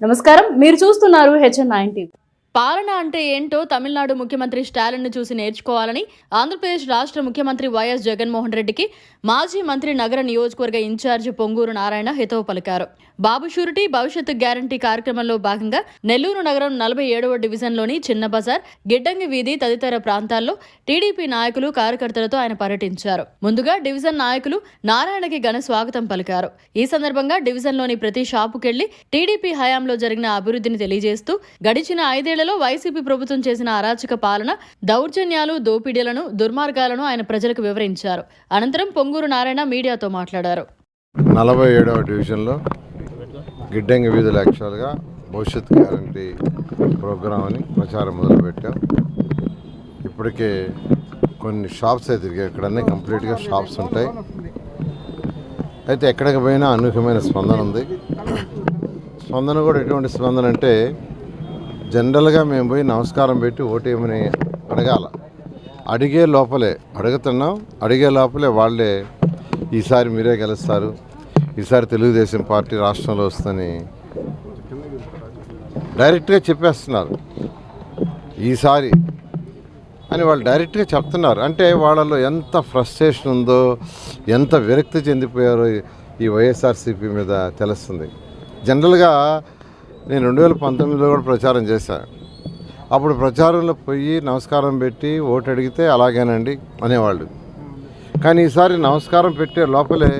నమస్కారం, మీరు చూస్తున్నారు HN9 టీవీ. పాలన అంటే ఏంటో తమిళనాడు ముఖ్యమంత్రి స్టాలిన్ను చూసి నేర్చుకోవాలని ఆంధ్రప్రదేశ్ రాష్ట్ర ముఖ్యమంత్రి వైఎస్ జగన్మోహన్ రెడ్డికి మాజీ మంత్రి నగర నియోజకవర్గ ఇన్ఛార్జి పొంగూరు నారాయణ హితవు పలికారు. బాబు షూరిటీ భవిష్యత్తు గ్యారంటీ కార్యక్రమంలో భాగంగా నెల్లూరు నగరం 47వ డివిజన్లోని చిన్న బజార్, గిడ్డంగి వీధి తదితర ప్రాంతాల్లో టీడీపీ నాయకులు కార్యకర్తలతో ఆయన పర్యటించారు. ముందుగా డివిజన్ నాయకులు నారాయణకి ఘన స్వాగతం పలికారు. ఈ సందర్భంగా డివిజన్లోని ప్రతి షాపుకెళ్లి టీడీపీ హయాంలో జరిగిన అభివృద్ధిని తెలియజేస్తూ గడిచిన 5 ఏళ్లలో వైసీపీ ప్రభుత్వం చేసిన అరాచక పాలన, దౌర్జన్యాలు, దోపిడీలను, దుర్మార్గాలను ఆయన ప్రజలకు వివరించారు. అనంతరం పొంగూరు నారాయణ మీడియాతో మాట్లాడారు. 47వ డివిజన్లో గిడ్డంగి వీధులు యాక్చువల్గా భవిష్యత్ గ్యారంటీ ప్రోగ్రామ్ అని ప్రచారం మొదలుపెట్టాం. ఇప్పటికే కొన్ని షాప్స్ అయితే తిరిగాయి. ఇక్కడన్నీ కంప్లీట్గా షాప్స్ ఉంటాయి. అయితే ఎక్కడికి పోయినా అనూహ్యమైన స్పందన ఉంది. స్పందన కూడా ఎటువంటి స్పందన అంటే, జనరల్గా మేము పోయి నమస్కారం పెట్టి ఓటేమని అడగాల. అడిగే లోపలే అడుగుతున్నాం. అడిగే లోపలే వాళ్ళే ఈసారి మీరే గెలుస్తారు, ఈసారి తెలుగుదేశం పార్టీ రాష్ట్రంలో వస్తుందని డైరెక్ట్గా చెప్పేస్తున్నారు. ఈసారి అని వాళ్ళు డైరెక్ట్గా చెప్తున్నారు. అంటే వాళ్ళలో ఎంత ఫ్రస్ట్రేషన్ ఉందో, ఎంత విరక్తి చెందిపోయారో ఈ వైఎస్ఆర్సీపీ మీద తెలుస్తుంది. జనరల్గా నేను 2019లో కూడా ప్రచారం చేశాను. అప్పుడు ప్రచారంలో పోయి నమస్కారం పెట్టి ఓటు అడిగితే అలాగేనండి అనేవాళ్ళు. కానీ ఈసారి నమస్కారం పెట్టే లోపలే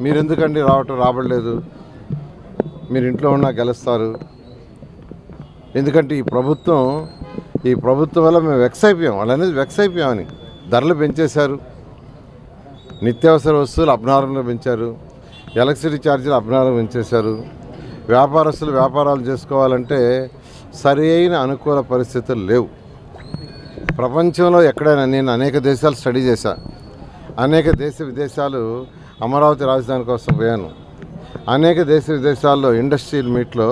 మీరు ఎందుకండి రాబడలేదు, మీరు ఇంట్లో ఉన్నా గెలుస్తారు, ఎందుకంటే ఈ ప్రభుత్వం వల్ల మేము వెక్స్ అయిపోయాం, వాళ్ళు అనేది వెక్స్ అయిపోయామని. ధరలు పెంచేశారు, నిత్యావసర వస్తువులు అబ్నార్మల్గా పెంచారు, ఎలక్ట్రిసిటీ ఛార్జీలు అబ్నార్మల్గా పెంచేశారు. వ్యాపారస్తులు వ్యాపారాలు చేసుకోవాలంటే సరి అయిన అనుకూల పరిస్థితులు లేవు. ప్రపంచంలో ఎక్కడైనా, నేను అనేక దేశాలు స్టడీ చేశాను. అనేక దేశ విదేశాలు, అమరావతి రాజధాని కోసం పోయాను. అనేక దేశ విదేశాల్లో ఇండస్ట్రియల్ మీట్లో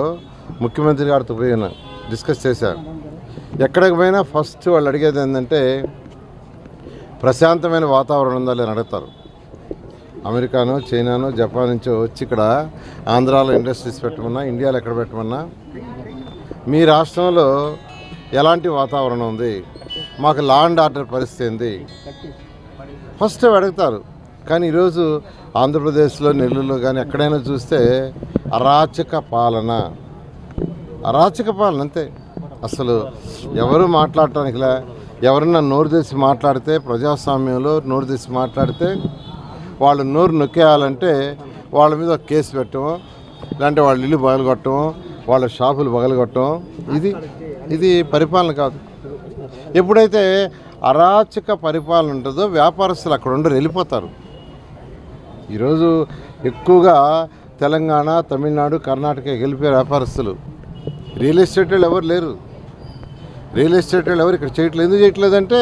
ముఖ్యమంత్రి గారితో పోయాను, డిస్కస్ చేశాను. ఎక్కడికి పోయినా ఫస్ట్ వాళ్ళు అడిగేది ఏంటంటే ప్రశాంతమైన వాతావరణం ఉందా లేని అడుగుతారు. అమెరికానో, చైనానో, జపాన్ నుంచో వచ్చి ఇక్కడ ఆంధ్రాలో ఇండస్ట్రీస్ పెట్టమన్నా, ఇండియాలో ఎక్కడ పెట్టమన్నా, మీ రాష్ట్రంలో ఎలాంటి వాతావరణం ఉంది, మాకు లా అండ్ ఆర్డర్ పరిస్థితి ఏంది, ఫస్ట్ అడుగుతారు. కానీ ఈరోజు ఆంధ్రప్రదేశ్లో, నెల్లూరులో కానీ ఎక్కడైనా చూస్తే అరాచక పాలన అంతే. అసలు ఎవరు మాట్లాడటానికిలా, ఎవరన్నా నోరు తెసి మాట్లాడితే, ప్రజాస్వామ్యంలో నోరు తెసి మాట్లాడితే వాళ్ళు నోరు నొక్కేయాలంటే వాళ్ళ మీద ఒక కేసు పెట్టడం, లేదంటే వాళ్ళ ఇల్లు పగలగొట్టడం, వాళ్ళ షాపులు పగలగొట్టడం, ఇది పరిపాలన కాదు. ఎప్పుడైతే అరాచక పరిపాలన ఉంటుందో వ్యాపారస్తులు అక్కడ ఉండరు, వెళ్ళిపోతారు. ఈరోజు ఎక్కువగా తెలంగాణ, తమిళనాడు, కర్ణాటక వెళ్ళిపోయే వ్యాపారస్తులు. రియల్ ఎస్టేట్ వాళ్ళు ఎవరు లేరు. రియల్ ఎస్టేట్ వాళ్ళు ఎవరు ఇక్కడ చేయట్లేదు. ఎందుకు చేయట్లేదంటే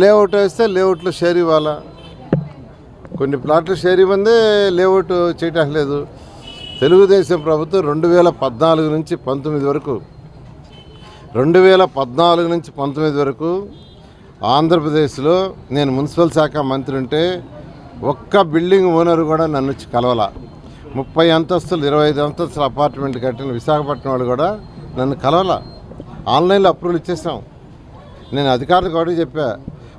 లేఅవుట్ వేస్తే లేఅవుట్లో షేర్ ఇవ్వాలా, కొన్ని ప్లాట్లు షేర్ ఇవ్వందే లేఅవుట్ చేయటం లేదు. తెలుగుదేశం ప్రభుత్వం 2014 నుంచి 19 వరకు 2014 నుంచి 19 వరకు ఆంధ్రప్రదేశ్లో నేను మున్సిపల్ శాఖ మంత్రి ఉంటే ఒక్క బిల్డింగ్ ఓనర్ కూడా నన్ను వచ్చి కలవాల. 30 అంతస్తులు 25 అంతస్తుల అపార్ట్మెంట్ కట్టిన విశాఖపట్నం వాళ్ళు కూడా నన్ను కలవాల. ఆన్లైన్లో అప్రూవల్ ఇచ్చేసాం. నేను అధికారులకు కూడా చెప్పా,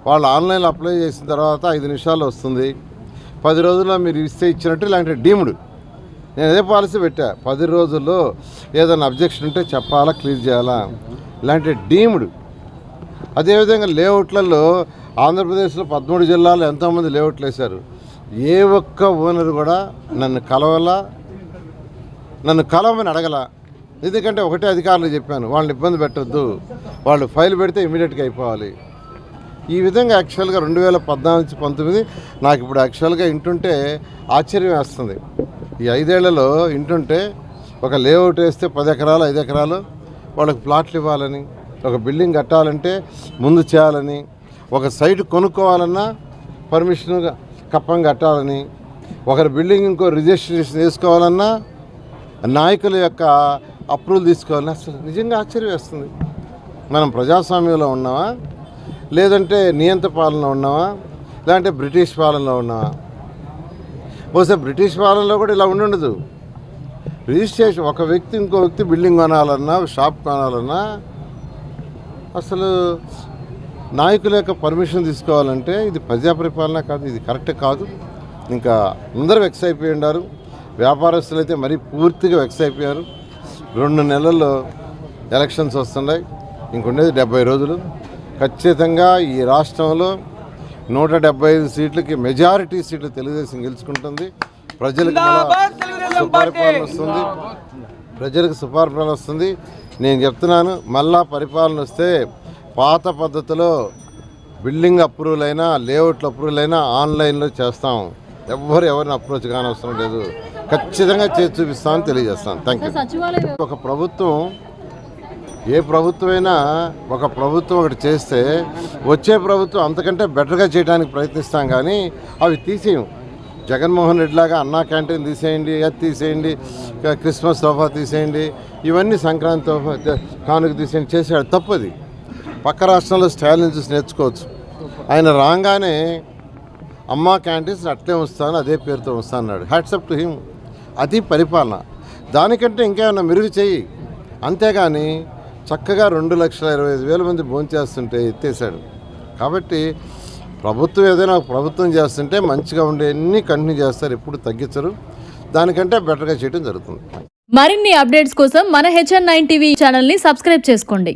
వాళ్ళు ఆన్లైన్లో అప్లై చేసిన తర్వాత 5 నిమిషాల్లో వస్తుంది, 10 రోజుల్లో మీరు ఇస్తే ఇచ్చినట్టు. ఇలాంటి డీమ్డ్ నేను అదే పాలసీ పెట్టా, 10 రోజుల్లో ఏదైనా అబ్జెక్షన్ ఉంటే చెప్పాలా, క్లియర్ చేయాలా, ఇలాంటి డీమ్డ్. అదేవిధంగా లేఅవుట్లలో ఆంధ్రప్రదేశ్లో 13 జిల్లాల్లో ఎంతోమంది లేఅవుట్లు వేశారు. ఏ ఒక్క ఓనర్ కూడా నన్ను కలవమని అడగల. ఎందుకంటే ఒకటే అధికారులు చెప్పాను, వాళ్ళని ఇబ్బంది పెట్టద్దు, వాళ్ళు ఫైల్ పెడితే ఇమీడియట్గా అయిపోవాలి. ఈ విధంగా యాక్చువల్గా 2014 నుంచి 19 నాకు ఇప్పుడు యాక్చువల్గా ఇంటుంటే ఆశ్చర్యం వేస్తుంది. ఈ 5 ఏళ్లలో ఇంటుంటే ఒక లేఅవుట్ వేస్తే 10 ఎకరాలు 5 ఎకరాలు వాళ్ళకి ప్లాట్లు ఇవ్వాలని, ఒక బిల్డింగ్ కట్టాలంటే ముందు చేయాలని, ఒక సైట్ కొనుక్కోవాలన్నా పర్మిషన్గా కప్పం కట్టాలని, ఒకరి బిల్డింగ్ ఇంకో రిజిస్ట్రేషన్ చేసుకోవాలన్నా నాయకుల యొక్క అప్రూవల్ తీసుకోవాలని. అసలు నిజంగా ఆశ్చర్యం వేస్తుంది. మనం ప్రజాస్వామ్యంలో ఉన్నామా, లేదంటే నియంత్ర పాలనలో ఉన్నామా, లేదంటే బ్రిటిష్ పాలనలో ఉన్నామా? బహుశా బ్రిటిష్ పాలనలో కూడా ఇలా ఉండదు. రిజిస్ట్రేషన్ ఒక వ్యక్తి ఇంకో వ్యక్తి బిల్డింగ్ కొనాలన్నా షాప్ కొనాలన్నా అసలు నాయకుల యొక్క పర్మిషన్ తీసుకోవాలంటే ఇది ప్రజా పరిపాలన కాదు, ఇది కరెక్ట్ కాదు. ఇంకా అందరూ వెక్స్ అయిపోయి ఉన్నారు. వ్యాపారస్తులు అయితే మరీ పూర్తిగా వెక్స్ అయిపోయారు. 2 నెలల్లో ఎలక్షన్స్ వస్తున్నాయి, ఇంకొండేది 70 రోజులు. ఖచ్చితంగా ఈ రాష్ట్రంలో 175 సీట్లకి మెజారిటీ సీట్లు తెలుగుదేశం గెలుచుకుంటుంది. ప్రజలకు సుపరిపాలన వస్తుంది, ప్రజలకు సుపరిపాలన వస్తుంది. నేను చెప్తున్నాను, మళ్ళా పరిపాలన వస్తే పాత పద్ధతిలో బిల్డింగ్ అప్రూవల్ అయినా లేఅవుట్లు అప్రూవల్ అయినా ఆన్లైన్లో చేస్తాం. ఎవరిని అప్రోచ్ కానీ అవసరం లేదు. ఖచ్చితంగా చేసి చూపిస్తామని తెలియజేస్తాను. Thank you. ఒక ప్రభుత్వం, ఏ ప్రభుత్వమైనా ఒక ప్రభుత్వం ఒకటి చేస్తే వచ్చే ప్రభుత్వం అంతకంటే బెటర్గా చేయడానికి ప్రయత్నిస్తాం, కానీ అవి తీసేయం. జగన్మోహన్ రెడ్డి లాగా అన్నా క్యాంటీన్ తీసేయండి, అది తీసేయండి, క్రిస్మస్ తోఫా తీసేయండి, ఇవన్నీ సంక్రాంతి తోఫా కానుక తీసేయండి చేసాడు. తప్పది. పక్క రాష్ట్రంలో స్టాలిన్ చూసి నేర్చుకోవచ్చు. ఆయన రాగానే అమ్మా క్యాంటీన్స్ అట్లే ఉంచుతాను, అదే పేరుతో ఉంచుతా అన్నాడు. Hats off to him. అది పరిపాలన. దానికంటే ఇంకేమైనా మెరుగు చేయి. అంతేగాని చక్కగా 2,25,000 మంది భోంచేస్తుంటే ఎత్తేసాడు. కాబట్టి ప్రభుత్వం ఏదైనా ప్రభుత్వం చేస్తుంటే మంచిగా ఉండే అన్ని కంటిన్యూ చేస్తారు, ఎప్పుడు తగ్గించరు. దానికంటే బెటర్గా చేయడం జరుగుతుంది. మరిన్ని అప్డేట్స్ కోసం మన HN9 టీవీ ఛానల్ని సబ్స్క్రైబ్ చేసుకోండి.